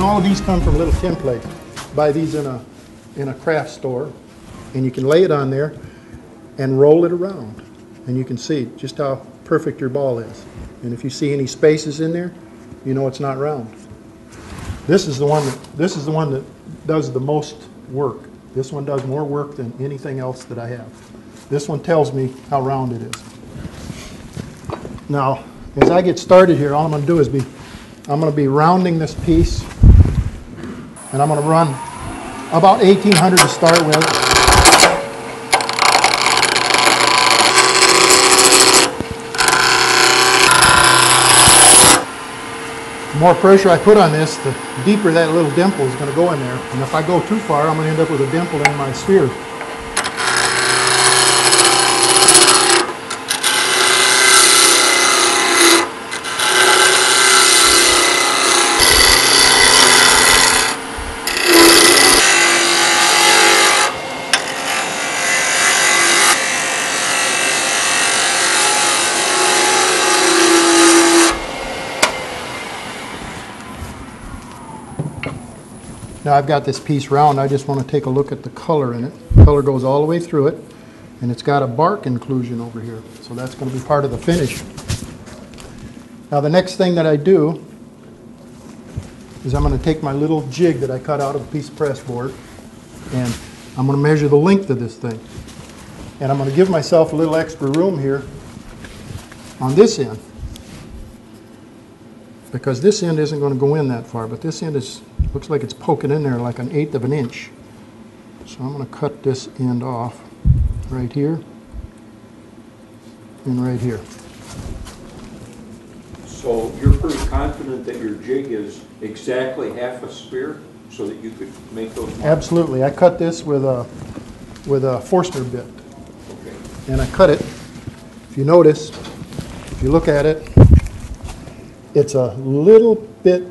all of these come from a little template. Buy these in a craft store, and you can lay it on there and roll it around, and you can see just how perfect your ball is. And if you see any spaces in there, you know it's not round. This is the one that does the most work. This one does more work than anything else that I have. This one tells me how round it is. Now, as I get started here, all I'm going to do is I'm going to be rounding this piece, and I'm going to run about 1800 to start with. The more pressure I put on this, the deeper that little dimple is going to go in there. And if I go too far, I'm going to end up with a dimple in my sphere. Now I've got this piece round, I just want to take a look at the color in it. The color goes all the way through it, and it's got a bark inclusion over here, so that's going to be part of the finish. Now the next thing that I do is I'm going to take my little jig that I cut out of a piece of press board, and I'm going to measure the length of this thing. And I'm going to give myself a little extra room here on this end, because this end isn't going to go in that far, but this end looks like it's poking in there like 1/8 of an inch. So I'm going to cut this end off right here and right here. So you're pretty confident that your jig is exactly half a sphere so that you could make those marks? Absolutely. I cut this with a Forstner bit. Okay. And I cut it, if you notice, if you look at it, it's a little bit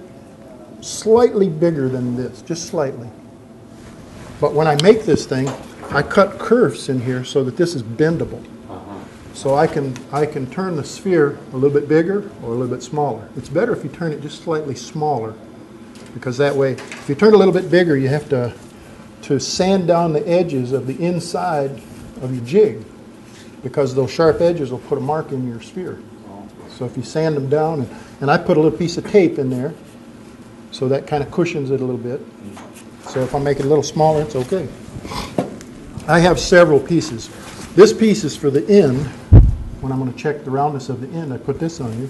slightly bigger than this, just slightly. But when I make this thing, I cut curves in here so that this is bendable. So I can turn the sphere a little bit bigger or a little bit smaller. It's better if you turn it just slightly smaller, because that way, if you turn it a little bit bigger, you have to sand down the edges of the inside of your jig, because those sharp edges will put a mark in your sphere. So if you sand them down, and I put a little piece of tape in there, so that kind of cushions it a little bit. So if I make it a little smaller, it's okay. I have several pieces. This piece is for the end. When I'm going to check the roundness of the end, I put this on here.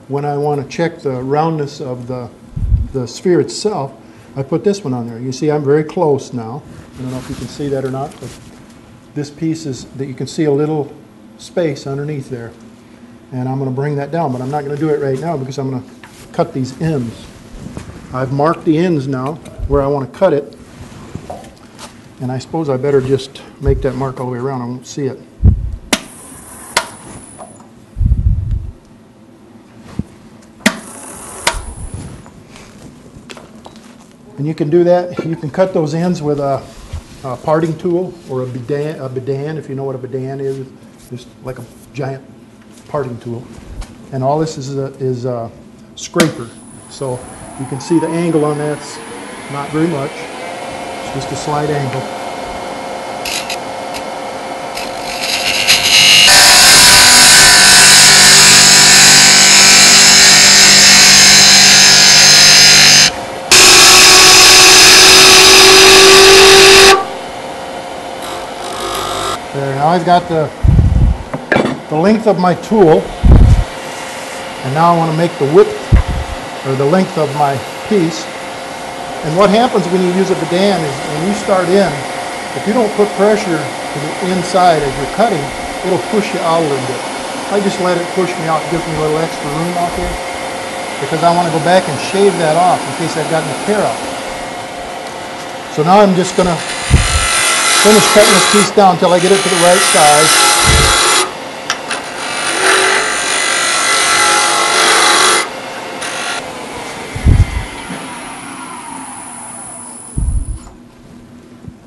When I want to check the roundness of the sphere itself, I put this one on there. You see I'm very close now. I don't know if you can see that or not, but this piece is that you can see a little space underneath there. And I'm going to bring that down, but I'm not going to do it right now because I'm going to cut these ends. I've marked the ends now where I want to cut it, and I suppose I better just make that mark all the way around. I won't see it. And you can do that. You can cut those ends with a parting tool or a bidan, if you know what a bidan is. Just like a giant parting tool. And all this is a scraper. So you can see the angle on that's not very much. It's just a slight angle. There, now I've got the length of my tool, and now I want to make the width or the length of my piece. And what happens when you use a bidan is when you start in, if you don't put pressure to the inside as you're cutting, it'll push you out a little bit. I just let it push me out, gives me a little extra room out there, because I want to go back and shave that off in case I've gotten a tear out. So now I'm just going to finish cutting this piece down until I get it to the right size.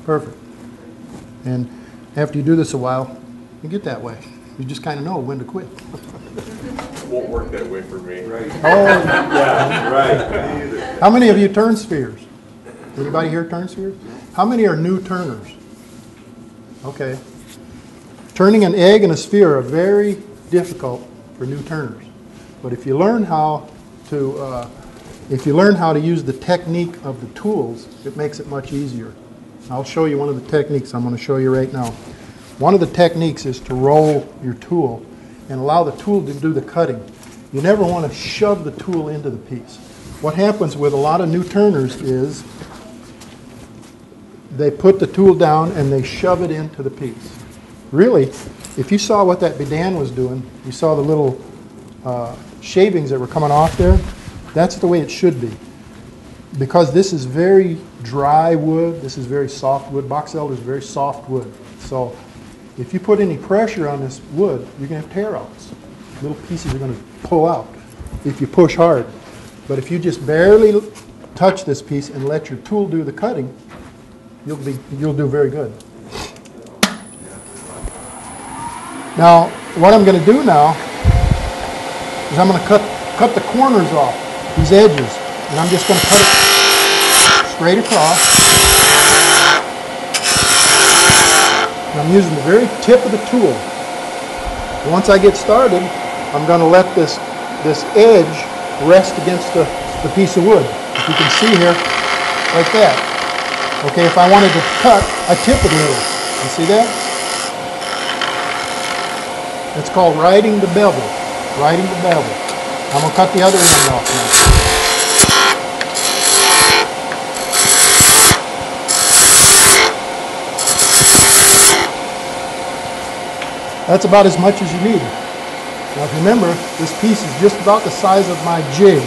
Perfect. And after you do this a while, you get that way. You just kind of know when to quit. won't work that way for me. Right. Oh, Yeah, right. how many of you turn spheres? Anybody here turn spheres? How many are new turners? Okay. Turning an egg and a sphere are very difficult for new turners. But if you learn how to use the technique of the tools, it makes it much easier. I'll show you one of the techniques I'm going to show you right now. One of the techniques is to roll your tool and allow the tool to do the cutting. You never want to shove the tool into the piece. What happens with a lot of new turners is they put the tool down and they shove it into the piece. Really, if you saw what that bidan was doing, you saw the little shavings that were coming off there, that's the way it should be. Because this is very dry wood, this is very soft wood. Box elder is very soft wood. So if you put any pressure on this wood, you're going to have tear-outs. Little pieces are going to pull out if you push hard. But if you just barely touch this piece and let your tool do the cutting, you'll do very good. Now, what I'm going to do now is I'm going to cut the corners off, these edges, and I'm just going to cut it straight across. And I'm using the very tip of the tool. Once I get started, I'm going to let this edge rest against the piece of wood. If you can see here, like that. Okay, if I wanted to cut, I tip it a little. You see that? It's called riding the bevel. Riding the bevel. I'm going to cut the other end off now. That's about as much as you need. Now remember, this piece is just about the size of my jig.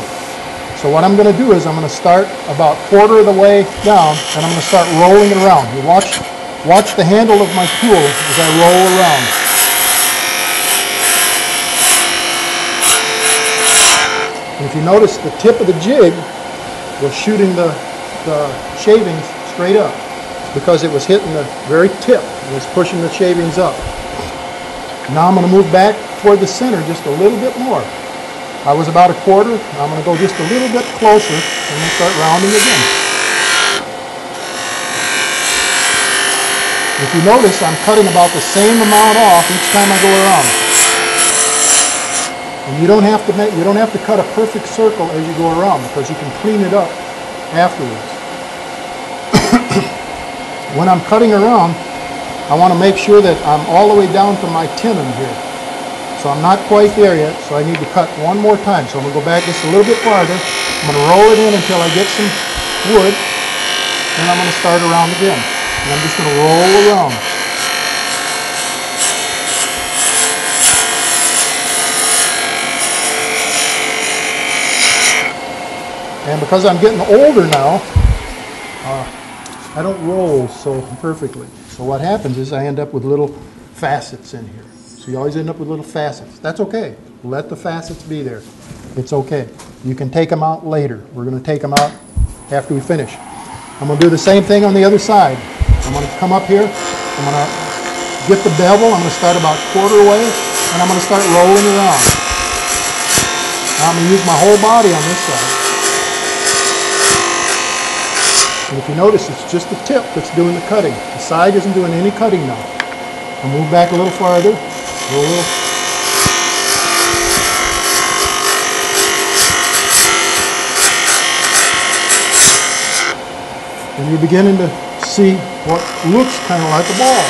So what I'm going to do is I'm going to start about quarter of the way down and I'm going to start rolling it around. You watch the handle of my tool as I roll around. And if you notice, the tip of the jig was shooting the shavings straight up because it was hitting the very tip. It was pushing the shavings up. Now I'm going to move back toward the center just a little bit more. I was about a quarter. I'm going to go just a little bit closer and then start rounding again. If you notice, I'm cutting about the same amount off each time I go around. And you don't have to cut a perfect circle as you go around because you can clean it up afterwards. When I'm cutting around, I want to make sure that I'm all the way down to my tenon here. So I'm not quite there yet, so I need to cut one more time. So I'm going to go back just a little bit farther. I'm going to roll it in until I get some wood. Then I'm going to start around again. And I'm just going to roll around. And because I'm getting older now, I don't roll so perfectly. So what happens is I end up with little facets in here. So you always end up with little facets. That's okay. Let the facets be there. It's okay. You can take them out later. We're going to take them out after we finish. I'm going to do the same thing on the other side. I'm going to come up here. I'm going to get the bevel. I'm going to start about quarter away, and I'm going to start rolling around. Now I'm going to use my whole body on this side. And if you notice, it's just the tip that's doing the cutting. The side isn't doing any cutting now. I'll move back a little farther. Go a little. And you're beginning to see what looks kind of like a ball.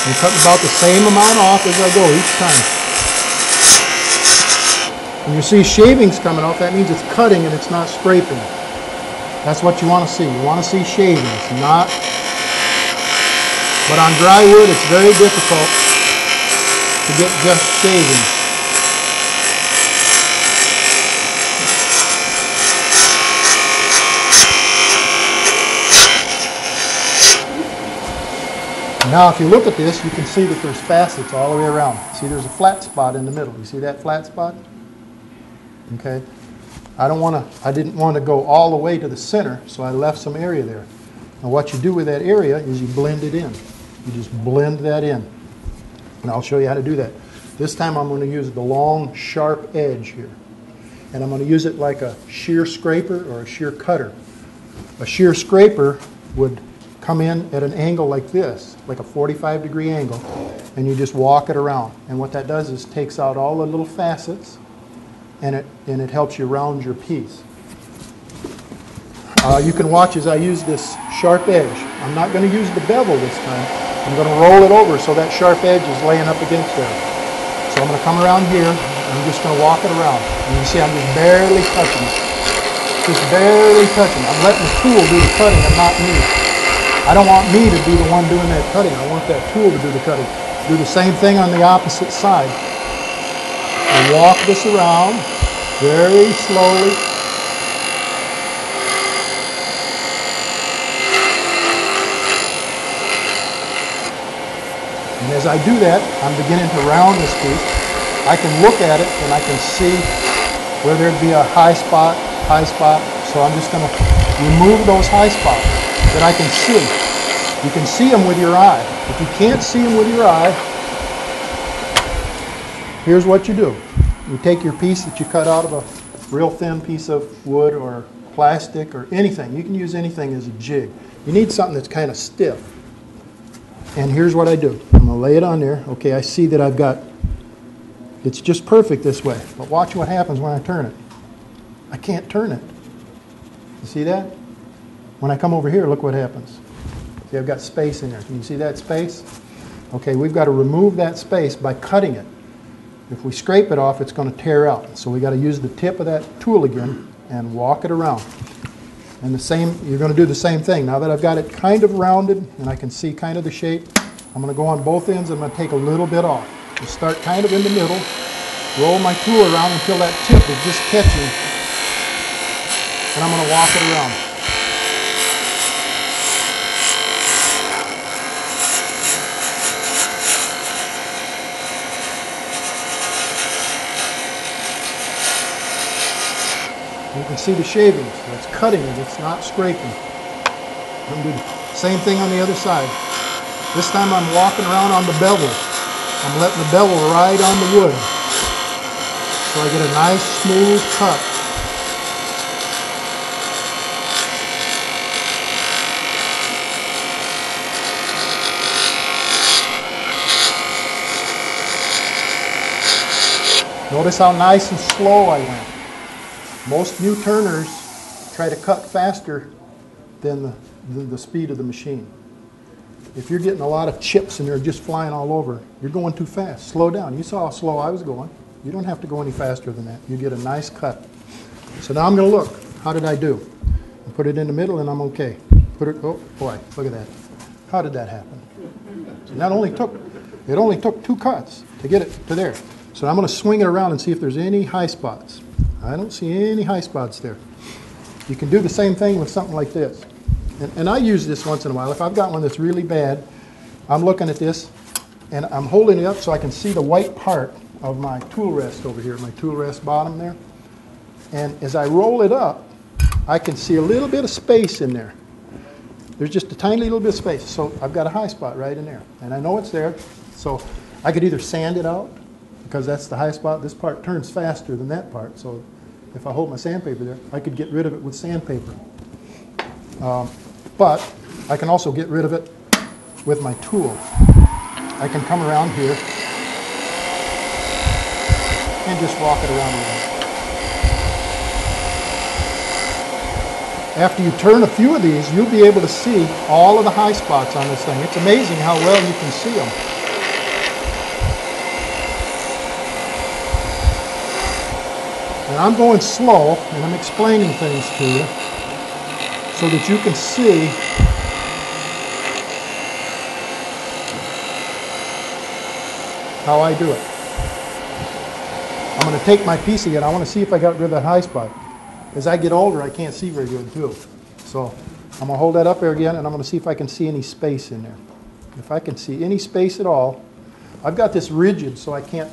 I'm cutting about the same amount off as I go each time. When you see shavings coming off, that means it's cutting and it's not scraping. That's what you want to see. You want to see shavings, not... But on dry wood, it's very difficult to get just shavings. Now, if you look at this, you can see that there's facets all the way around. See, there's a flat spot in the middle. You see that flat spot? Okay. I didn't want to go all the way to the center, so I left some area there. Now what you do with that area is you blend it in. You just blend that in. And I'll show you how to do that. This time I'm going to use the long, sharp edge here. And I'm going to use it like a shear scraper or a shear cutter. A shear scraper would come in at an angle like this, like a 45-degree angle, and you just walk it around. And what that does is takes out all the little facets, and it helps you round your piece. You can watch as I use this sharp edge. I'm not going to use the bevel this time. I'm going to roll it over so that sharp edge is laying up against there. So I'm going to come around here, and I'm just going to walk it around. And you can see I'm just barely touching it. Just barely touching it. I'm letting the tool do the cutting and not me. I don't want me to be the one doing that cutting. I want that tool to do the cutting. Do the same thing on the opposite side. And walk this around very slowly. And as I do that, I'm beginning to round this piece. I can look at it and I can see where there'd be a high spot. So I'm just going to remove those high spots that I can see. You can see them with your eye. If you can't see them with your eye, here's what you do. You take your piece that you cut out of a real thin piece of wood or plastic or anything. You can use anything as a jig. You need something that's kind of stiff. And here's what I do. I'm going to lay it on there. Okay, I see that I've got, it's just perfect this way. But watch what happens when I turn it. I can't turn it. You see that? When I come over here, look what happens. See, I've got space in there. Can you see that space? Okay, we've got to remove that space by cutting it. If we scrape it off, it's going to tear out. So we've got to use the tip of that tool again and walk it around. And the same, you're going to do the same thing. Now that I've got it kind of rounded and I can see kind of the shape, I'm going to go on both ends and I'm going to take a little bit off. Just start kind of in the middle, roll my tool around until that tip is just catching, and I'm going to walk it around. You can see the shavings. It's cutting it. It's not scraping. I'm going to do the same thing on the other side. This time I'm walking around on the bevel. I'm letting the bevel ride on the wood. So I get a nice smooth cut. Notice how nice and slow I went. Most new turners try to cut faster than the speed of the machine. If you're getting a lot of chips and they're just flying all over, you're going too fast. Slow down. You saw how slow I was going. You don't have to go any faster than that. You get a nice cut. So now I'm going to look. How did I do? I put it in the middle and I'm okay. Put it, oh boy, look at that. How did that happen? So that only took 2 cuts to get it to there. So I'm going to swing it around and see if there's any high spots. I don't see any high spots there. You can do the same thing with something like this. And I use this once in a while. If I've got one that's really bad, I'm looking at this and I'm holding it up so I can see the white part of my tool rest over here, my tool rest bottom there. And as I roll it up, I can see a little bit of space in there. There's just a tiny little bit of space. So I've got a high spot right in there. And I know it's there. So I could either sand it out, because that's the high spot. This part turns faster than that part. So if I hold my sandpaper there, I could get rid of it with sandpaper. But I can also get rid of it with my tool. I can come around here and just walk it around a little. After you turn a few of these, you'll be able to see all of the high spots on this thing. It's amazing how well you can see them. And I'm going slow, and I'm explaining things to you so that you can see how I do it. I'm going to take my piece again. I want to see if I got rid of that high spot. As I get older, I can't see very good too. So I'm going to hold that up there again, and I'm going to see if I can see any space in there. If I can see any space at all, I've got this rigid, so I can't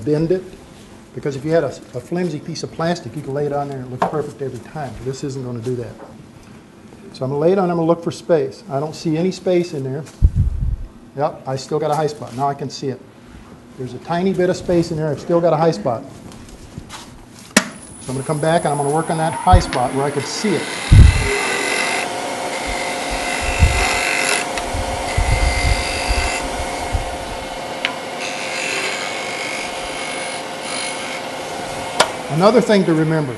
bend it. Because if you had a flimsy piece of plastic, you could lay it on there and it looks perfect every time. This isn't going to do that. So I'm going to lay it on, I'm going to look for space. I don't see any space in there. Yep, I still got a high spot. Now I can see it. There's a tiny bit of space in there. I've still got a high spot. So I'm going to come back and I'm going to work on that high spot where I could see it. Another thing to remember,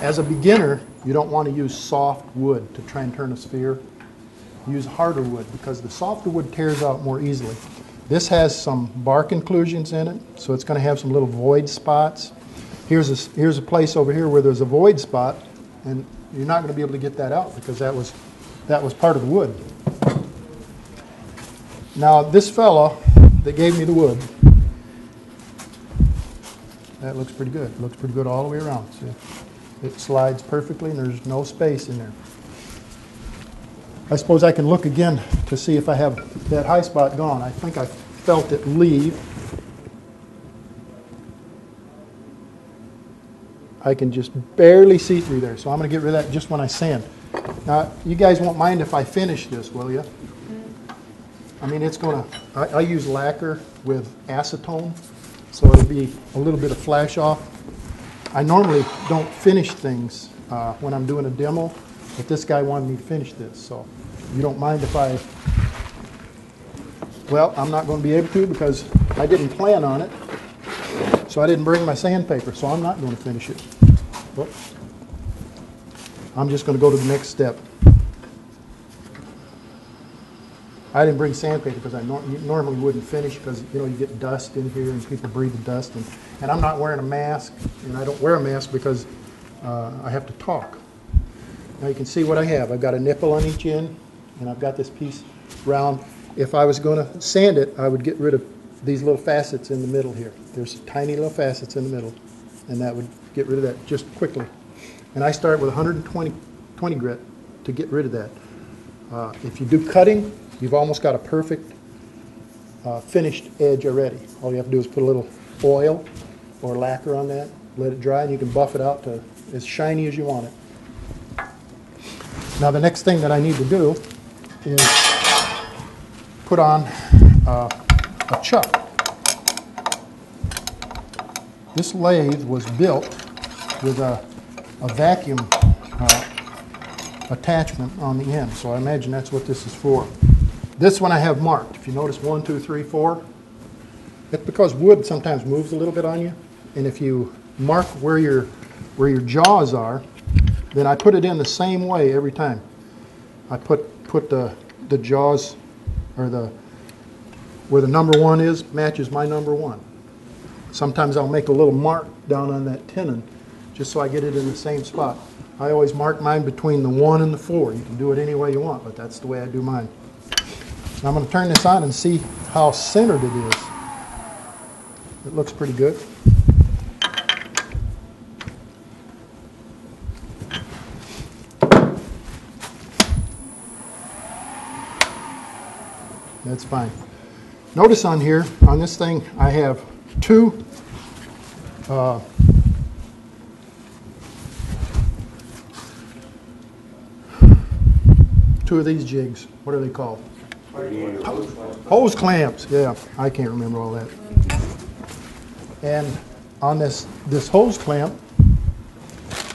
as a beginner, you don't want to use soft wood to try and turn a sphere. Use harder wood because the softer wood tears out more easily. This has some bark inclusions in it, so it's going to have some little void spots. Here's a place over here where there's a void spot, and you're not going to be able to get that out because that was part of the wood. Now this fellow that gave me the wood, that looks pretty good. It looks pretty good all the way around. See? It slides perfectly and there's no space in there. I suppose I can look again to see if I have that high spot gone. I think I felt it leave. I can just barely see through there, so I'm going to get rid of that just when I sand. Now, you guys won't mind if I finish this, will you? I mean, it's going to, I use lacquer with acetone, so it'll be a little bit of flash off. I normally don't finish things when I'm doing a demo, but this guy wanted me to finish this, so you don't mind if I, well, I'm not going to be able to because I didn't plan on it, so I didn't bring my sandpaper, so I'm not going to finish it. Whoops. I'm just going to go to the next step. I didn't bring sandpaper because I normally wouldn't finish because, you know, you get dust in here and people breathe the dust. And I'm not wearing a mask, and I don't wear a mask because I have to talk. Now you can see what I have. I've got a nipple on each end, and I've got this piece round. If I was going to sand it, I would get rid of these little facets in the middle here. There's tiny little facets in the middle, and that would get rid of that just quickly. And I start with 120 grit to get rid of that. If you do cutting, you've almost got a perfect finished edge already. All you have to do is put a little oil or lacquer on that, let it dry, and you can buff it out to as shiny as you want it. Now the next thing that I need to do is put on a chuck. This lathe was built with a vacuum attachment on the end, so I imagine that's what this is for. This one I have marked. If you notice 1, 2, 3, 4, it's because wood sometimes moves a little bit on you, and if you mark where your jaws are, then I put it in the same way every time. I put the jaws, or where the number 1 is, matches my number 1. Sometimes I'll make a little mark down on that tenon just so I get it in the same spot. I always mark mine between the 1 and the 4. You can do it any way you want, but that's the way I do mine. Now I'm going to turn this on and see how centered it is. It looks pretty good. That's fine. Notice on here, on this thing, I have two of these jigs. What are they called? Hose clamps. Yeah, I can't remember all that. And on this hose clamp,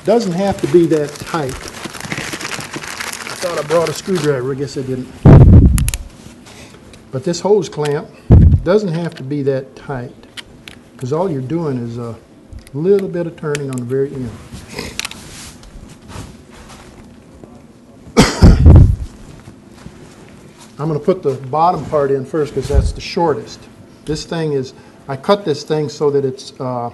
doesn't have to be that tight. I thought I brought a screwdriver. I guess I didn't. But this hose clamp doesn't have to be that tight, because all you're doing is a little bit of turning on the very end. I'm going to put the bottom part in first because that's the shortest. This thing is, I cut this thing so that it's a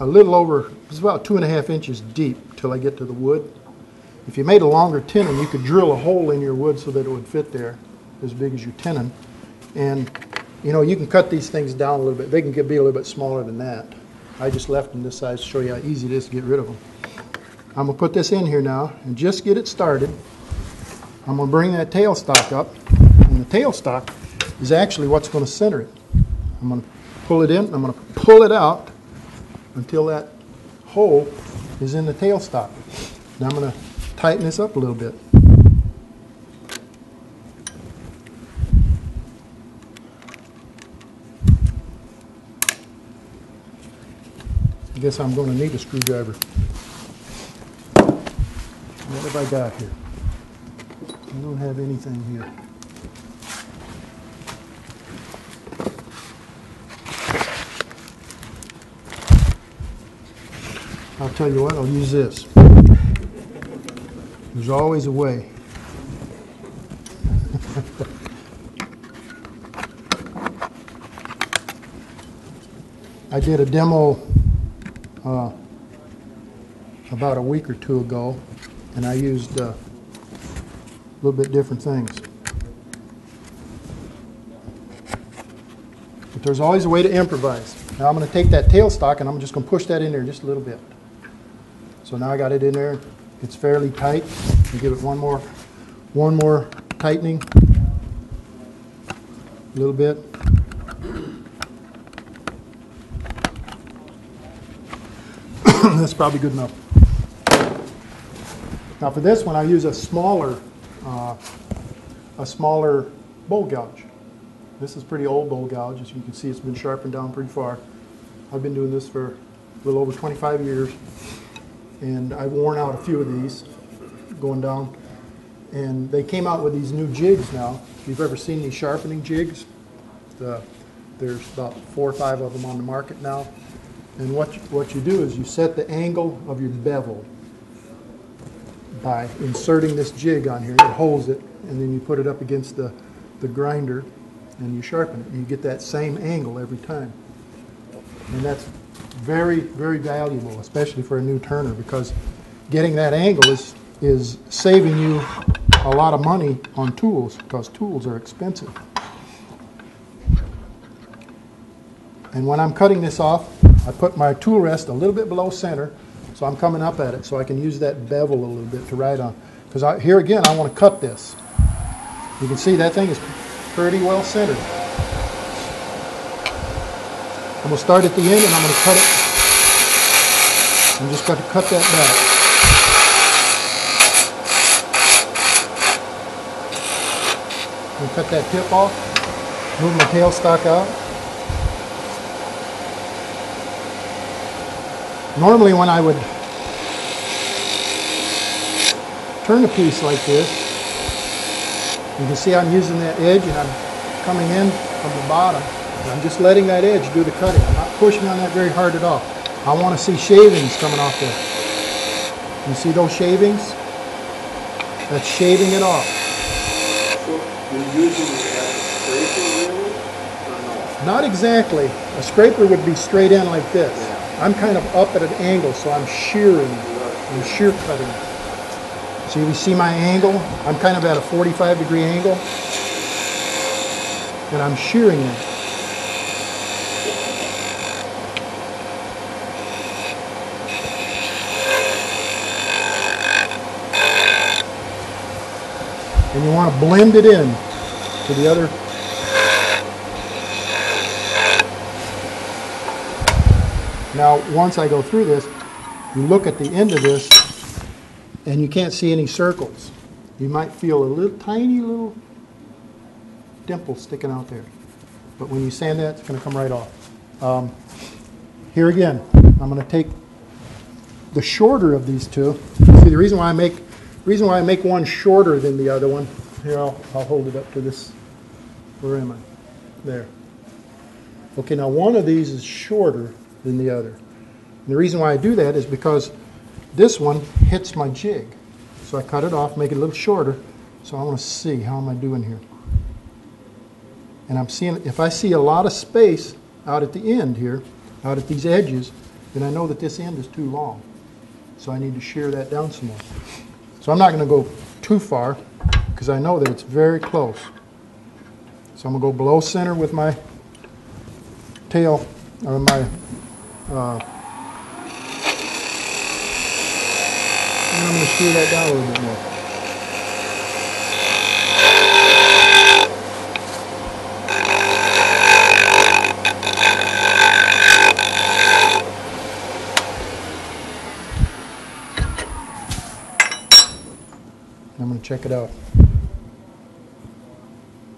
little over, it's about 2.5 inches deep till I get to the wood. If you made a longer tenon, you could drill a hole in your wood so that it would fit there as big as your tenon. And you know, you can cut these things down a little bit. They can be a little bit smaller than that. I just left them this size to show you how easy it is to get rid of them. I'm going to put this in here now and just get it started. I'm going to bring that tailstock up, and the tailstock is actually what's going to center it. I'm going to pull it in, and I'm going to pull it out until that hole is in the tailstock. Now I'm going to tighten this up a little bit. guess I'm going to need a screwdriver. What have I got here? I don't have anything here. I'll tell you what, I'll use this. There's always a way. I did a demo about a week or two ago, and I used a little bit different things. But there's always a way to improvise. Now I'm going to take that tailstock and I'm just going to push that in there just a little bit. So now I got it in there. It's fairly tight. I'll give it one more tightening. A little bit. That's probably good enough. Now for this one, I use a smaller bowl gouge. This is pretty old bowl gouge. As you can see, it's been sharpened down pretty far. I've been doing this for a little over 25 years, and I've worn out a few of these going down. And they came out with these new jigs now. If you've ever seen these sharpening jigs, there's about 4 or 5 of them on the market now. And what you do is you set the angle of your bevel by inserting this jig on here. It holds it, and then you put it up against the grinder, and you sharpen it. You get that same angle every time. And that's very, very valuable, especially for a new turner, because getting that angle is saving you a lot of money on tools, because tools are expensive. And when I'm cutting this off, I put my tool rest a little bit below center, so I'm coming up at it, so I can use that bevel a little bit to write on. Because here again, I want to cut this. You can see that thing is pretty well centered. I'm going to start at the end and I'm going to cut it. I'm just going to cut that back. I'm going to cut that tip off, move my tailstock out. Normally when I would turn a piece like this, you can see I'm using that edge and I'm coming in from the bottom. And I'm just letting that edge do the cutting. I'm not pushing on that very hard at all. I want to see shavings coming off there. You see those shavings? That's shaving it off. So you're using a scraper really, or no? Not exactly. A scraper would be straight in like this. Yeah. I'm kind of up at an angle, so I'm shearing. I'm shear cutting. So you see my angle? I'm kind of at a 45-degree angle, and I'm shearing it. And you want to blend it in to the other. Now, once I go through this, you look at the end of this, and you can't see any circles. You might feel a little tiny little dimple sticking out there. But when you sand that, it's going to come right off. Here again, I'm going to take the shorter of these two. See, the reason why I make one shorter than the other one. Here, I'll hold it up to this. Where am I? There. Okay, now one of these is shorter than the other. And the reason why I do that is because this one hits my jig. So I cut it off, make it a little shorter. So I want to see, how am I doing here? And I'm seeing, if I see a lot of space out at the end here, out at these edges, then I know that this end is too long. So I need to shear that down some more. So I'm not going to go too far, because I know that it's very close. So I'm going to go below center with my tail, or my and I'm going to shear that down a little bit more. I'm going to check it out.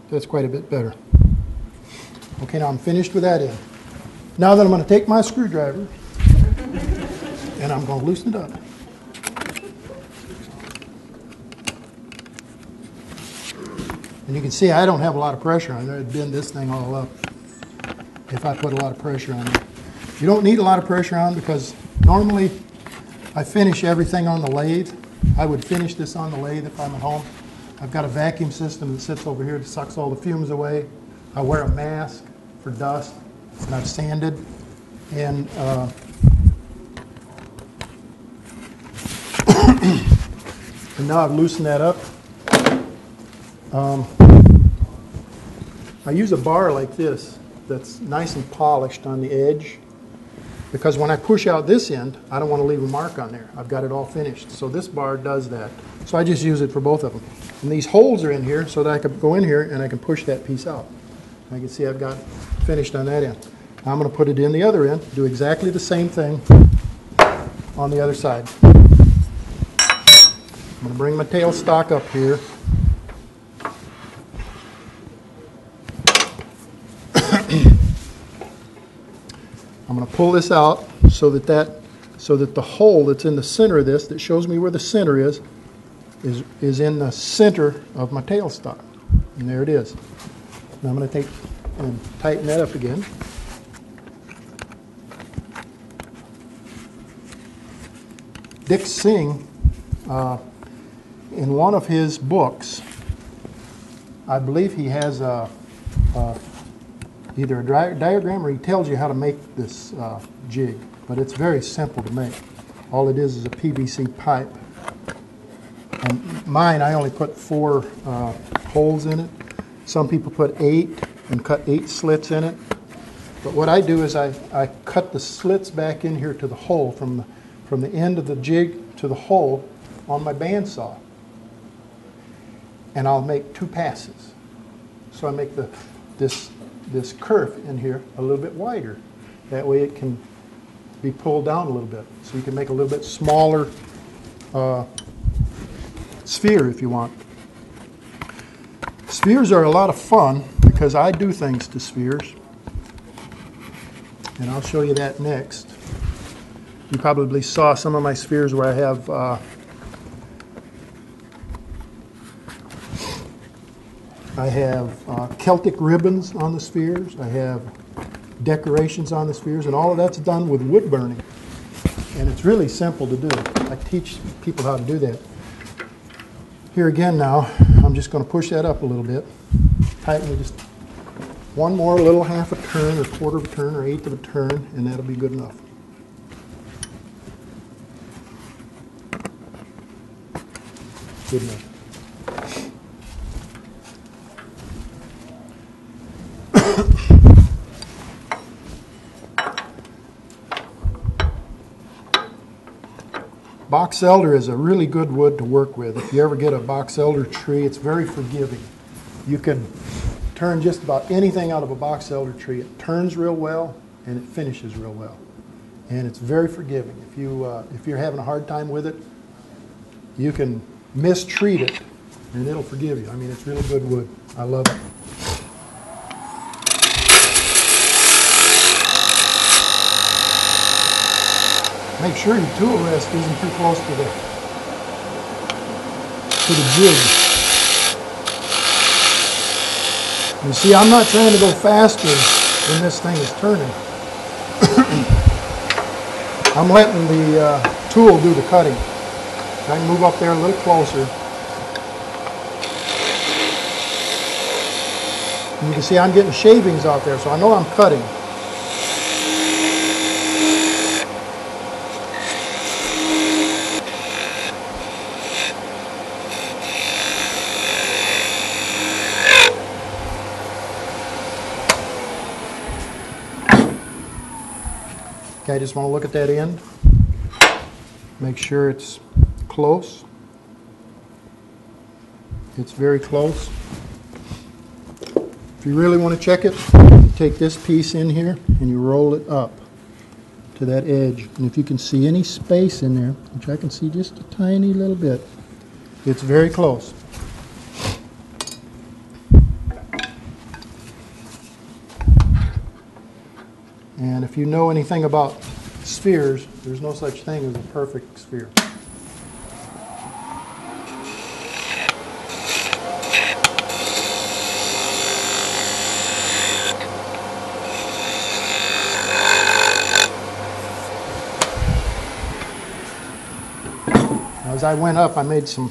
That's quite a bit better. Okay, now I'm finished with that end. Now that I'm going to take my screwdriver, and I'm going to loosen it up. And you can see I don't have a lot of pressure on there. It'd bend this thing all up if I put a lot of pressure on it. You don't need a lot of pressure on because normally I finish everything on the lathe. I would finish this on the lathe if I'm at home. I've got a vacuum system that sits over here that sucks all the fumes away. I wear a mask for dust, and I've sanded. And and now I've loosened that up. I use a bar like this that's nice and polished on the edge because when I push out this end, I don't want to leave a mark on there. I've got it all finished. So this bar does that. So I just use it for both of them. And these holes are in here so that I can go in here and I can push that piece out. I can see I've got finished on that end. Now I'm going to put it in the other end, do exactly the same thing on the other side. I'm going to bring my tailstock up here. I'm going to pull this out so that the hole that's in the center of this, that shows me where the center is in the center of my tailstock. And there it is. Now I'm going to take and tighten that up again. Dick Singh, in one of his books, I believe he has either a diagram or he tells you how to make this jig, but it's very simple to make. All it is a PVC pipe. And mine, I only put 4 holes in it. Some people put 8 and cut 8 slits in it. But what I do is I cut the slits back in here to the hole, from the end of the jig to the hole on my bandsaw. And I'll make 2 passes. So I make this kerf in here a little bit wider. That way it can be pulled down a little bit. So you can make a little bit smaller sphere if you want. Spheres are a lot of fun because I do things to spheres. And I'll show you that next. You probably saw some of my spheres where I have Celtic ribbons on the spheres. I have decorations on the spheres, and all of that's done with wood burning. And it's really simple to do. I teach people how to do that. Here again now, I'm just going to push that up a little bit. Tighten it just one more little half a turn or quarter of a turn or eighth of a turn, and that'll be good enough. Good enough. Box elder is a really good wood to work with. If you ever get a box elder tree, it's very forgiving. You can turn just about anything out of a box elder tree. It turns real well and it finishes real well. And it's very forgiving. If you're having a hard time with it, you can mistreat it and it'll forgive you. I mean, it's really good wood. I love it. Make sure your tool rest isn't too close to the jig. You see, I'm not trying to go faster when this thing is turning. I'm letting the tool do the cutting. I can move up there a little closer. And you can see I'm getting shavings out there, so I know I'm cutting. Okay, I just want to look at that end, make sure it's close. It's very close. If you really want to check it, you take this piece in here and you roll it up to that edge. And if you can see any space in there, which I can see just a tiny little bit, it's very close. And if you know anything about spheres, there's no such thing as a perfect sphere. As I went up, I made some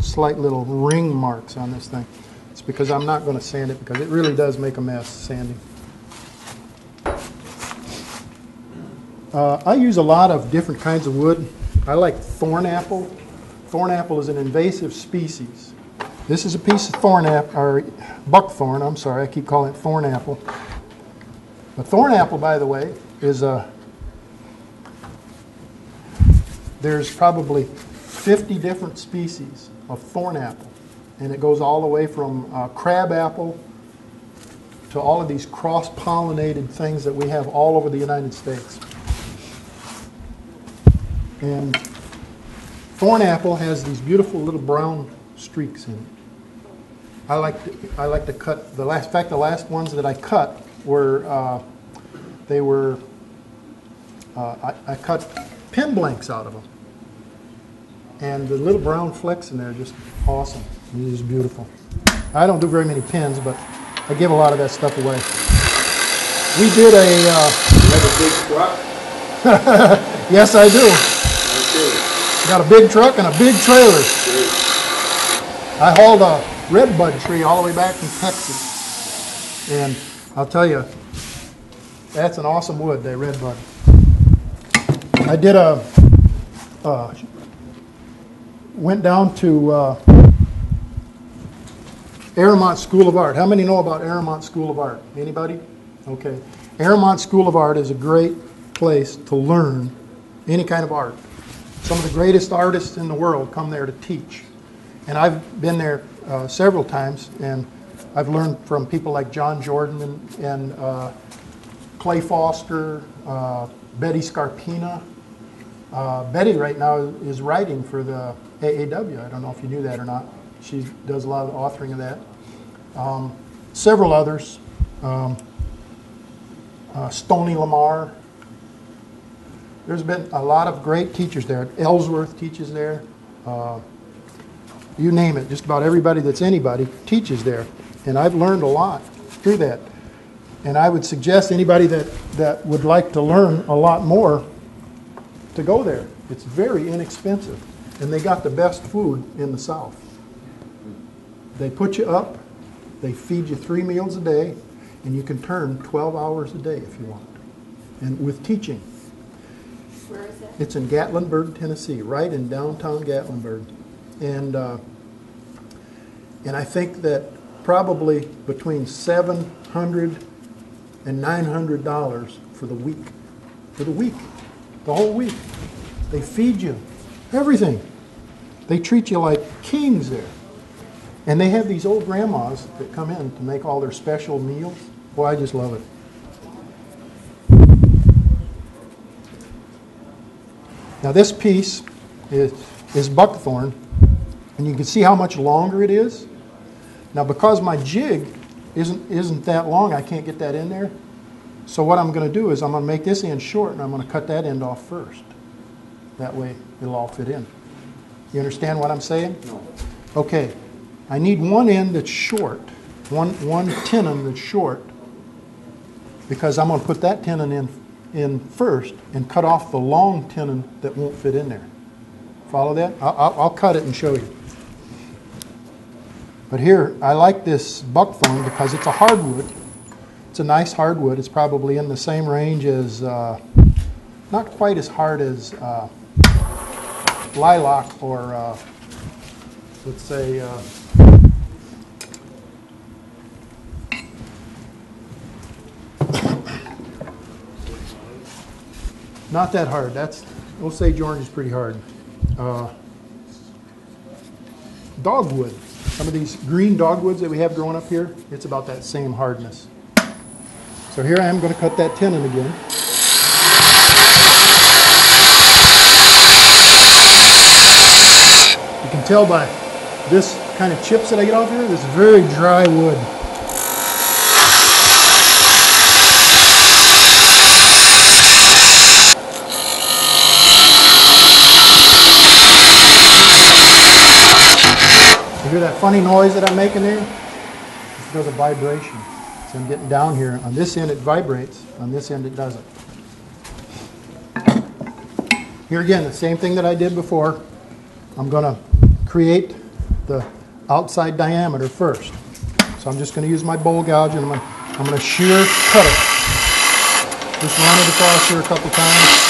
slight little ring marks on this thing. It's because I'm not going to sand it, because it really does make a mess sanding. I use a lot of different kinds of wood. I like thorn apple. Thorn apple is an invasive species. This is a piece of thorn apple, or buckthorn, I'm sorry, I keep calling it thorn apple. But thorn apple, by the way, is there's probably 50 different species of thorn apple. And it goes all the way from crab apple to all of these cross-pollinated things that we have all over the United States. And thorn apple has these beautiful little brown streaks in it. I like to cut the last. In fact, the last ones that I cut were I cut pin blanks out of them. And the little brown flecks in there are just awesome. It is beautiful. I don't do very many pins, but I give a lot of that stuff away. We did a... You have a big truck? Yes, I do. Okay. Got a big truck and a big trailer. Great. I hauled a redbud tree all the way back from Texas. And I'll tell you, that's an awesome wood, that redbud. I did went down to Aramont School of Art. How many know about Aramont School of Art? Anybody? Okay. Aramont School of Art is a great place to learn any kind of art. Some of the greatest artists in the world come there to teach. And I've been there several times, and I've learned from people like John Jordan and Clay Foster, Betty Scarpina. Betty right now is writing for the AAW. I don't know if you knew that or not. She does a lot of the authoring of that. Several others. Stoney Lamar. There's been a lot of great teachers there. Ellsworth teaches there. You name it. Just about everybody that's anybody teaches there. And I've learned a lot through that. And I would suggest anybody that would like to learn a lot more to go there. It's very inexpensive. And they got the best food in the South. They put you up, they feed you 3 meals a day, and you can turn 12 hours a day if you want. And with teaching. Where is it? It's in Gatlinburg, Tennessee, right in downtown Gatlinburg. And I think that probably between $700 and $900 for the week. For the week. The whole week. They feed you everything. They treat you like kings there. And they have these old grandmas that come in to make all their special meals. Boy, I just love it. Now this piece is buckthorn, and you can see how much longer it is. Now because my jig isn't that long, I can't get that in there. So what I'm going to do is I'm going to make this end short, and I'm going to cut that end off first. That way it'll all fit in. You understand what I'm saying? No. Okay. I need one end that's short, one tenon that's short, because I'm going to put that tenon in first and cut off the long tenon that won't fit in there. Follow that? I'll cut it and show you. But here, I like this buckthorn because it's a hardwood. It's a nice hardwood. It's probably in the same range as, not quite as hard as lilac or, let's say, not that hard. Osage orange is pretty hard. Dogwood. Some of these green dogwoods that we have growing up here, it's about that same hardness. So here I am going to cut that tenon again. You can tell by this kind of chips that I get off here, this is very dry wood. hear that funny noise that I'm making there? It's because of vibration. So I'm getting down here. On this end it vibrates, on this end it doesn't. Here again, the same thing that I did before. I'm going to create the outside diameter first. So I'm just going to use my bowl gouge and I'm going to shear cut it. Just run it across here a couple times.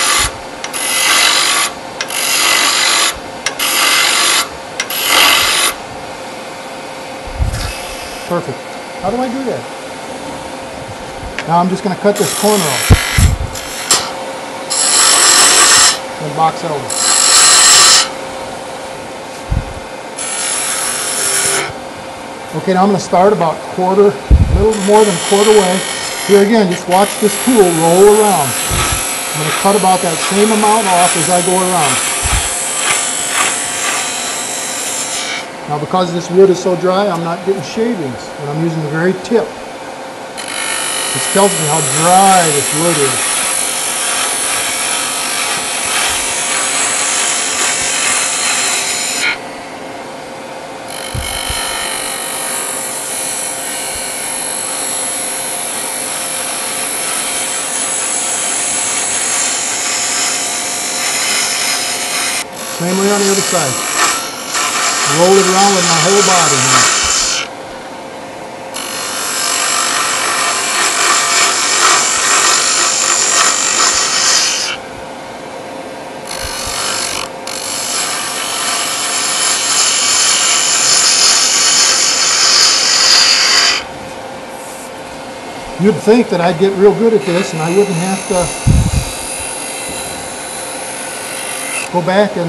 Perfect. How do I do that? Now I'm just going to cut this corner off. And box it over. Okay, now I'm going to start about a little more than a quarter way. Here again, just watch this tool roll around. I'm going to cut about that same amount off as I go around. Now because this wood is so dry, I'm not getting shavings, and I'm using the very tip. This tells me how dry this wood is. Same way on the other side. Roll it around with my whole body now. You'd think that I'd get real good at this and I wouldn't have to go back and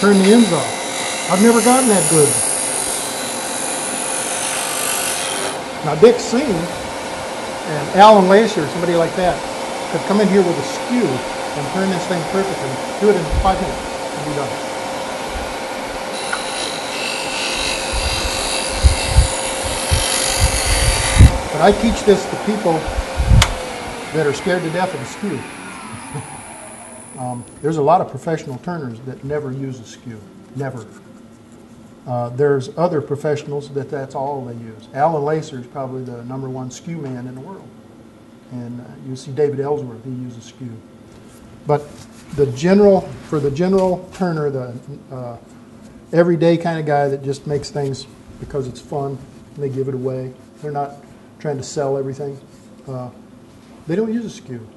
turn the ends off. I've never gotten that good. Now Dick Singh and Alan Lacer, somebody like that, could come in here with a skew and turn this thing perfectly. Do it in 5 minutes and be done. But I teach this to people that are scared to death of a skew. There's a lot of professional turners that never use a skew. Never. There's other professionals that's all they use. Alan Lacer is probably the #1 skew man in the world. And you see David Ellsworth, he uses skew. But for the general turner, the everyday kind of guy that just makes things because it's fun, and they give it away. They're not trying to sell everything. They don't use a skew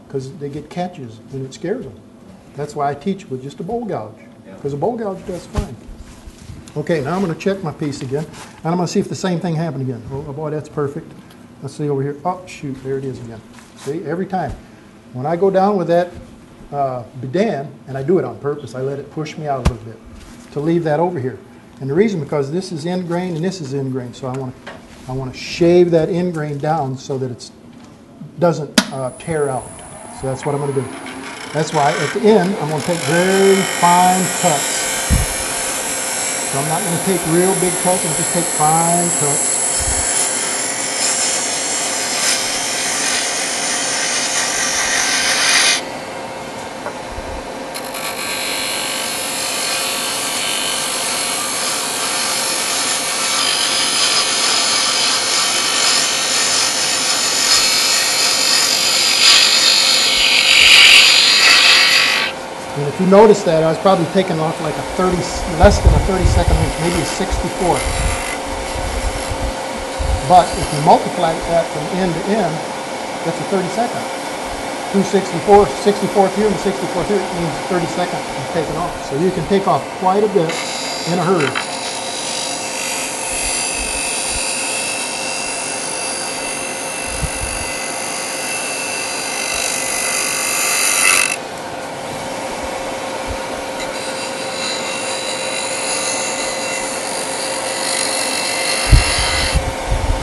because they get catches and it scares them. That's why I teach with just a bowl gouge, because a bowl gouge does fine. Okay, now I'm going to check my piece again, and I'm going to see if the same thing happened again. Oh boy, that's perfect. Let's see over here. Oh shoot, there it is again. See, every time. When I go down with that bidan, and I do it on purpose, I let it push me out a little bit to leave that over here. And the reason, because this is end grain and this is end grain, so I want to shave that end grain down so that it doesn't tear out. So that's what I'm going to do. That's why at the end I'm going to take very fine cuts. So I'm not going to take real big cuts, I'm just take fine cuts. And if you notice that, I was probably taking off like less than a 32nd inch, maybe a 64. But if you multiply that from end to end, that's a 32nd. 264, 64th here and 64th here means 32nd is taken off. So you can take off quite a bit in a hurry.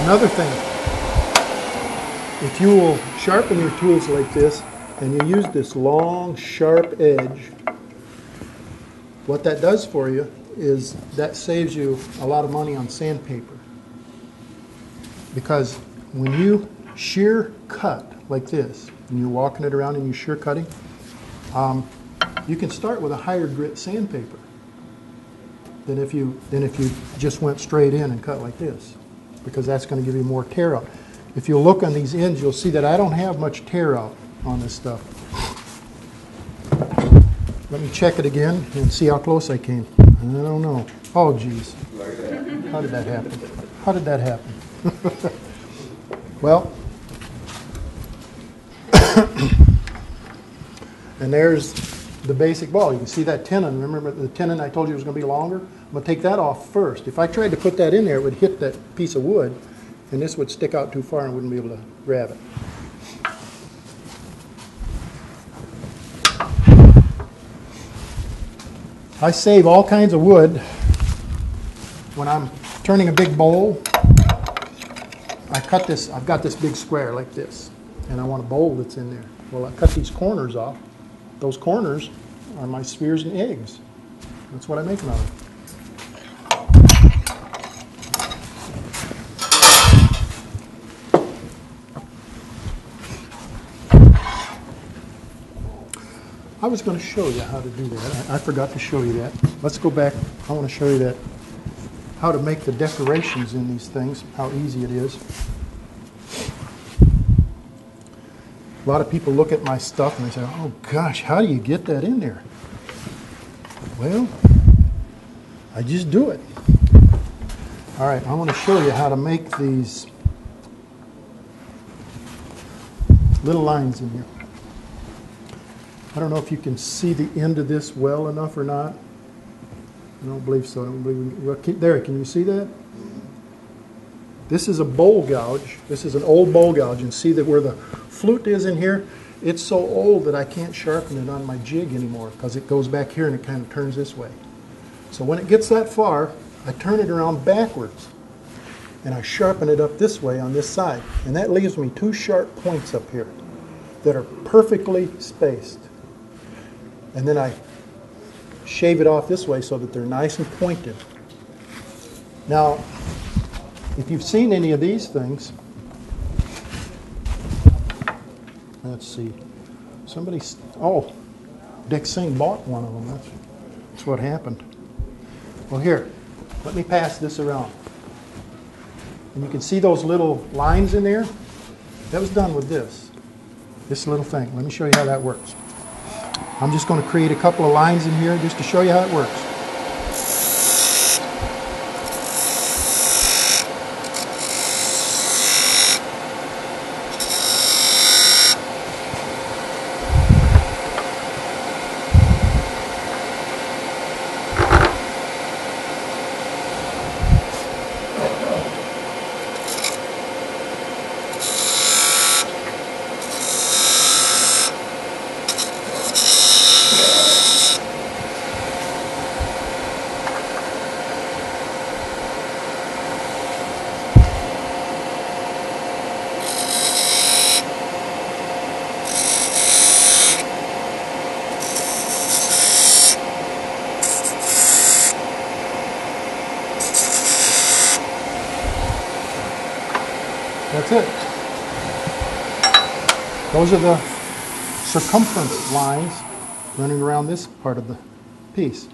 Another thing, if you will sharpen your tools like this and you use this long sharp edge, what that does for you is that saves you a lot of money on sandpaper. Because when you shear cut like this and you're walking it around and you're shear cutting, you can start with a higher grit sandpaper. than if you just went straight in and cut like this, because that's going to give you more tear out. If you look on these ends, you'll see that I don't have much tear out on this stuff. Let me check it again and see how close I came. I don't know. Oh, geez. How did that happen? How did that happen? Well, and there's the basic ball. You can see that tenon. Remember the tenon I told you was going to be longer? I'm going to take that off first. If I tried to put that in there, it would hit that piece of wood, and this would stick out too far and I wouldn't be able to grab it. I save all kinds of wood when I'm turning a big bowl. I cut this, I've got this big square like this, and I want a bowl that's in there. Well, I cut these corners off. Those corners are my spears and eggs. That's what I make them out of. I was going to show you how to do that. I forgot to show you that. Let's go back. I want to show you that, how to make the decorations in these things, how easy it is. A lot of people look at my stuff and they say, oh gosh, how do you get that in there? Well, I just do it. All right, I want to show you how to make these little lines in here. I don't know if you can see the end of this well enough or not. I don't believe so. I don't believe well, there, can you see that? This is a bowl gouge. This is an old bowl gouge. And see that where the flute is in here? It's so old that I can't sharpen it on my jig anymore because it goes back here and it kind of turns this way. So when it gets that far, I turn it around backwards and I sharpen it up this way on this side. And that leaves me two sharp points up here that are perfectly spaced. And then I shave it off this way so that they're nice and pointed. Now, if you've seen any of these things, let's see, oh, Dick Singh bought one of them. That's what happened. Well, here, let me pass this around. And you can see those little lines in there? That was done with this little thing. Let me show you how that works. I'm just going to create a couple of lines in here just to show you how it works. That's it. Those are the circumference lines running around this part of the piece.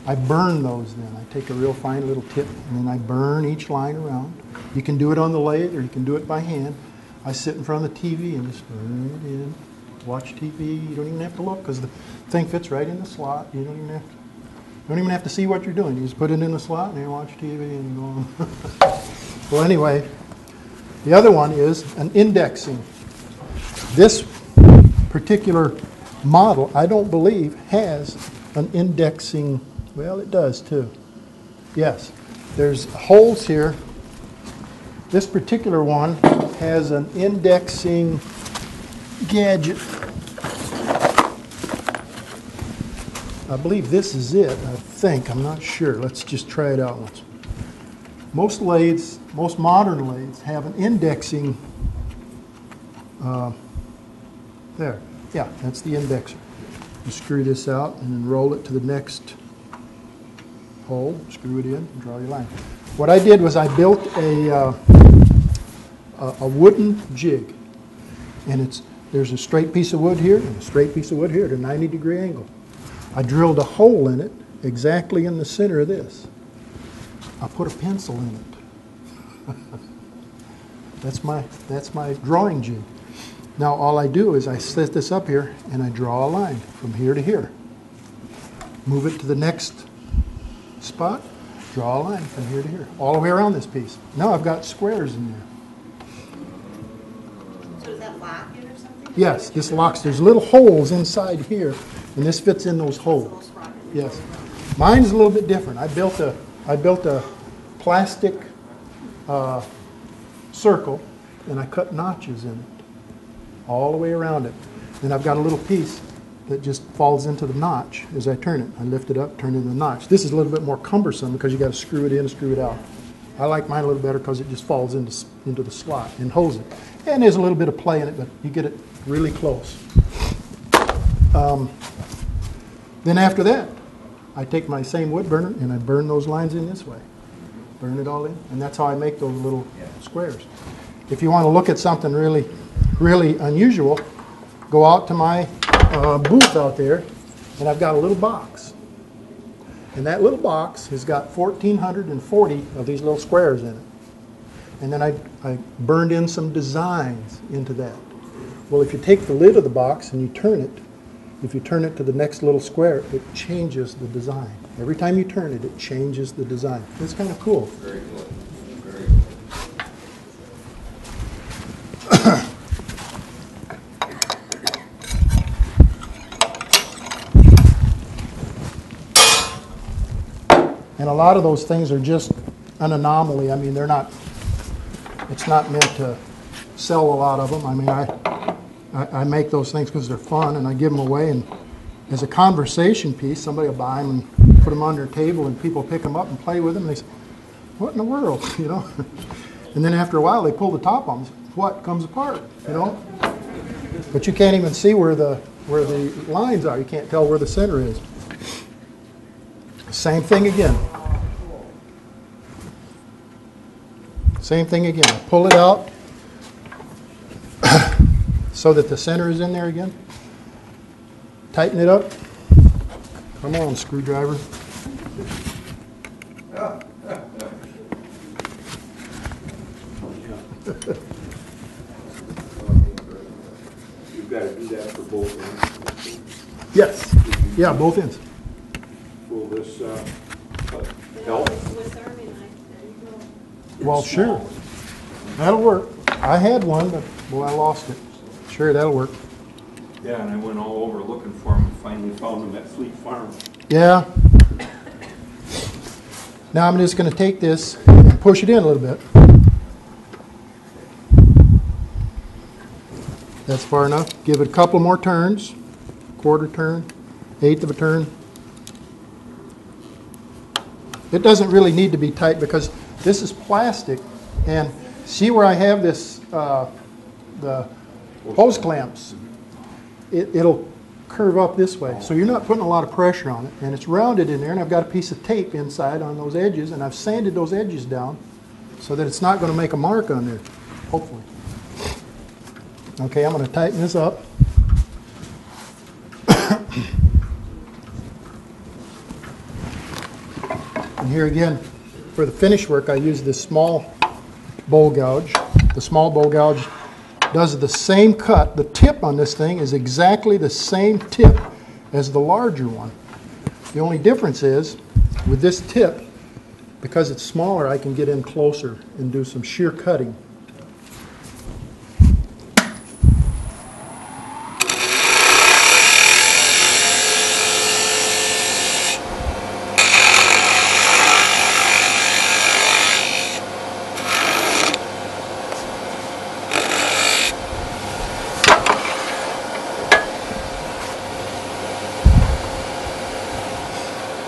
I burn those then. I take a real fine little tip and then I burn each line around. You can do it on the lathe or you can do it by hand. I sit in front of the TV and just burn it in. Watch TV. You don't even have to look because the thing fits right in the slot. You don't even have to see what you're doing. You just put it in the slot and you watch TV and you go on. Well, anyway, the other one is an indexing. This particular model, I don't believe, has an indexing. Well, it does too. Yes, there's holes here. This particular one has an indexing gadget. I believe this is it, I think. I'm not sure. Let's just try it out once. Most lathes, most modern lathes, have an indexing. There. Yeah, that's the indexer. You screw this out and then roll it to the next hole, screw it in, and draw your line. What I did was I built a wooden jig. And there's a straight piece of wood here and a straight piece of wood here at a 90-degree angle. I drilled a hole in it exactly in the center of this. I'll put a pencil in it. That's my drawing jig. Now all I do is I set this up here and I draw a line from here to here. Move it to the next spot, draw a line from here to here, all the way around this piece. Now I've got squares in there. So does that lock it or something? Yes, this locks. There's little holes inside here, and this fits in those holes. Yes. Mine's a little bit different. I built a plastic circle, and I cut notches in it all the way around it. Then I've got a little piece that just falls into the notch as I turn it. I lift it up, turn it into the notch. This is a little bit more cumbersome because you got to screw it in and screw it out. I like mine a little better because it just falls into the slot and holds it. And there's a little bit of play in it, but you get it really close. Then after that, I take my same wood burner and I burn those lines in this way. Burn it all in, and that's how I make those little squares. If you want to look at something really, really unusual, go out to my booth out there, and I've got a little box. And that little box has got 1,440 of these little squares in it. And then I burned in some designs into that. Well, if you take the lid of the box and you turn it, if you turn it to the next little square, it changes the design. Every time you turn it, it changes the design. It's kind of cool. Very good. Very good. And a lot of those things are just an anomaly. I mean, it's not meant to sell a lot of them. I mean, I make those things because they're fun, and I give them away. And as a conversation piece, somebody will buy them and put them on their table, and people pick them up and play with them. And they say, "What in the world?" You know. And then after a while, they pull the top on them. What comes apart? You know. But you can't even see where the lines are. You can't tell where the center is. Same thing again. Same thing again. I pull it out so that the center is in there again. Tighten it up. Come on, screwdriver. You've got to do that for both ends. Yes. Yeah, both ends. Will this But help? Swiss Army knife, there you go. Well, sure. That'll work. I had one, but boy, I lost it. Sure, that'll work. Yeah, and I went all over looking for them and finally found them at Fleet Farm. Yeah. Now I'm just going to take this and push it in a little bit. That's far enough. Give it a couple more turns. Quarter turn, eighth of a turn. It doesn't really need to be tight because this is plastic. And see where I have this, the hose clamps? It'll curve up this way. So you're not putting a lot of pressure on it. And it's rounded in there, and I've got a piece of tape inside on those edges, and I've sanded those edges down so that it's not going to make a mark on there, hopefully. Okay, I'm going to tighten this up. And here again, for the finish work, I use this small bowl gouge. The small bowl gouge does the same cut. The tip on this thing is exactly the same tip as the larger one. The only difference is, with this tip, because it's smaller, I can get in closer and do some shear cutting.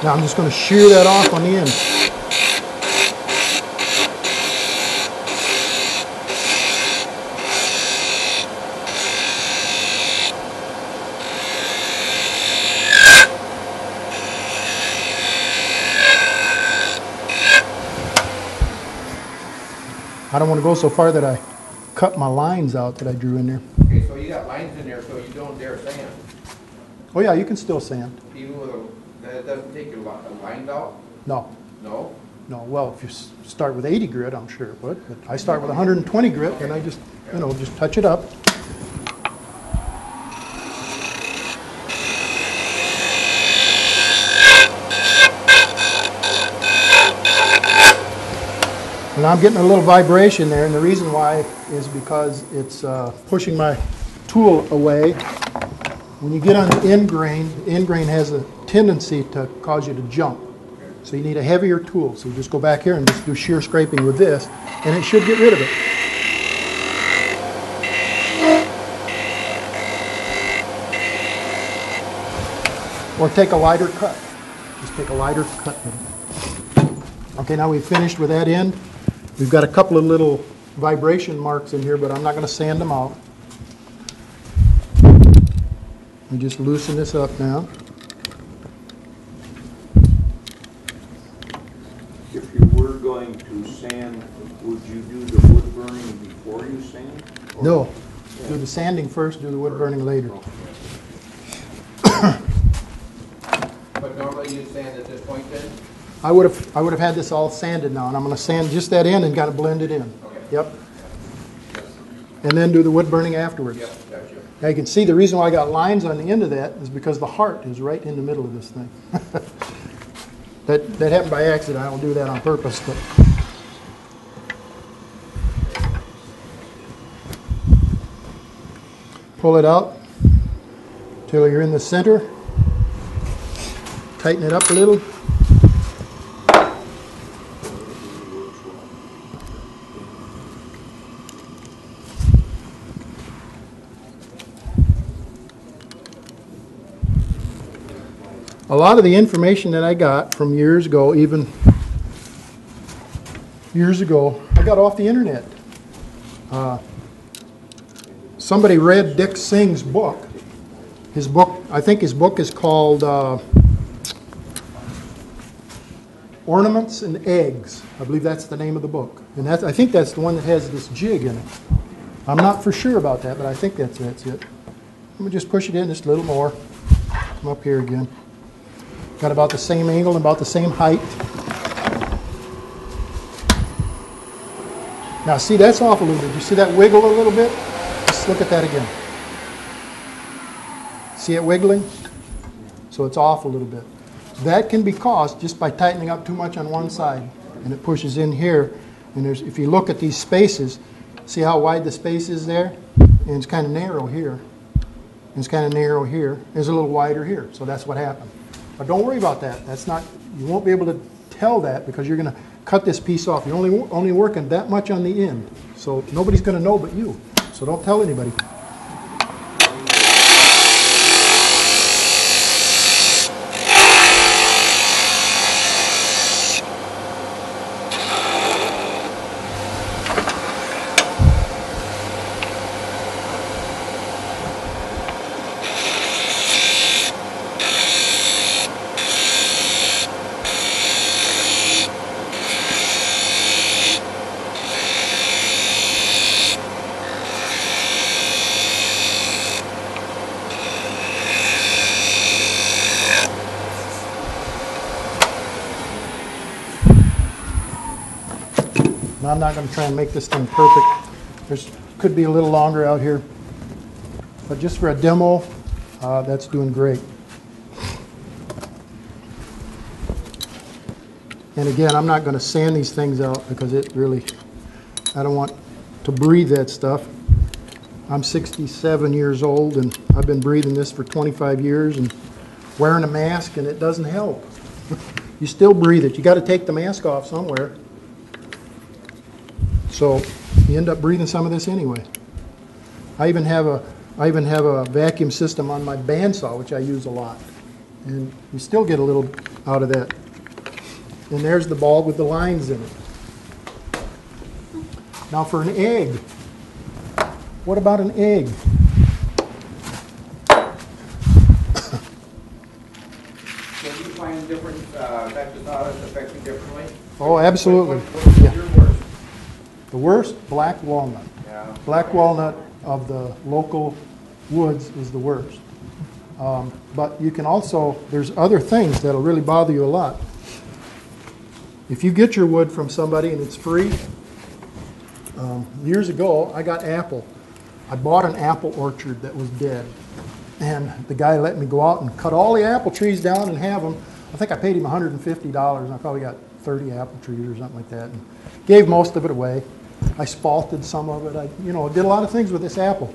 Now I'm just going to shear that off on the end. I don't want to go so far that I cut my lines out that I drew in there. Okay, so you got lines in there so you don't dare sand, Oh yeah, you can still sand. even with a That doesn't take your line out? No, No? no. Well, if you start with 80 grit, I'm sure it would. But I start with 120 grit, and I just, you know, just touch it up. And I'm getting a little vibration there, and the reason why is because it's pushing my tool away. When you get on the end grain has a tendency to cause you to jump. So you need a heavier tool. So you just go back here and just do shear scraping with this, and it should get rid of it. Or take a lighter cut. Just take a lighter cut. Okay, now we've finished with that end. We've got a couple of little vibration marks in here, but I'm not going to sand them out. We just loosen this up now. If you were going to sand, would you do the wood burning before you sand? Or- No, do the sanding first, do the wood burning later. But normally you sand at this point then? I would have had this all sanded now, and I'm going to sand just that end and kind of blend it in. Okay. Yep. And then do the wood burning afterwards. Yep, gotcha. Now you can see the reason why I got lines on the end of that is because the heart is right in the middle of this thing. That happened by accident. I don't do that on purpose. But pull it out till you're in the center. Tighten it up a little. A lot of the information that I got from years ago, even years ago, I got off the internet. Somebody read Dick Singh's book. His book, I think his book is called Ornaments and Eggs. I believe that's the name of the book. And I think that's the one that has this jig in it. I'm not for sure about that, but I think that's it. Let me just push it in just a little more. Come up here again. Got about the same angle and about the same height. Now see, that's off a little bit. You see that wiggle a little bit? Let's look at that again. See it wiggling? So it's off a little bit. That can be caused just by tightening up too much on one side. And it pushes in here. And if you look at these spaces, see how wide the space is there? And it's kind of narrow here. And it's kind of narrow here. It's a little wider here. So that's what happened. But don't worry about that. That's not, you won't be able to tell that because you're going to cut this piece off. You're only working that much on the end. So nobody's going to know but you. So don't tell anybody. Now, I'm not going to try and make this thing perfect. Could be a little longer out here. But just for a demo, that's doing great. And again, I'm not going to sand these things out because it really, I don't want to breathe that stuff. I'm 67 years old and I've been breathing this for 25 years and wearing a mask, and it doesn't help. You still breathe it. You got to take the mask off somewhere. So you end up breathing some of this anyway. I even have a vacuum system on my bandsaw, which I use a lot, and you still get a little out of that. And there's the ball with the lines in it. Now for an egg, what about an egg? Can you find different batches of affect you differently? Oh, absolutely. What's Yeah. your worst? The worst, black walnut. Yeah. Black walnut of the local woods is the worst. But you can also, there's other things that'll really bother you a lot. If you get your wood from somebody and it's free, years ago I got apple. I bought an apple orchard that was dead. And the guy let me go out and cut all the apple trees down and have them. I think I paid him $150 and I probably got 30 apple trees or something like that. And gave most of it away. I spalted some of it. I did a lot of things with this apple.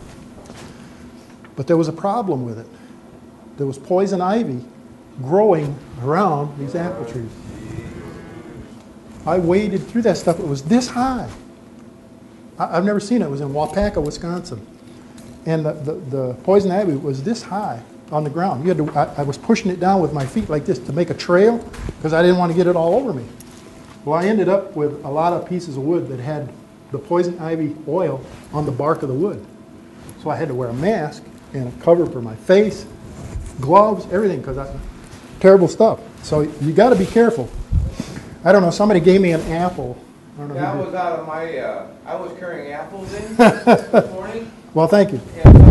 But there was a problem with it. There was poison ivy growing around these apple trees. I waded through that stuff. It was this high. I've never seen it. It was in Wapaka, Wisconsin. And the poison ivy was this high on the ground. You had to, I was pushing it down with my feet like this to make a trail because I didn't want to get it all over me. Well, I ended up with a lot of pieces of wood that had the poison ivy oil on the bark of the wood. So I had to wear a mask and a cover for my face, gloves, everything, because that's terrible stuff. So you got to be careful. I don't know, somebody gave me an apple. I don't know That who did. was out of my, I was carrying apples in this morning. Well, thank you. And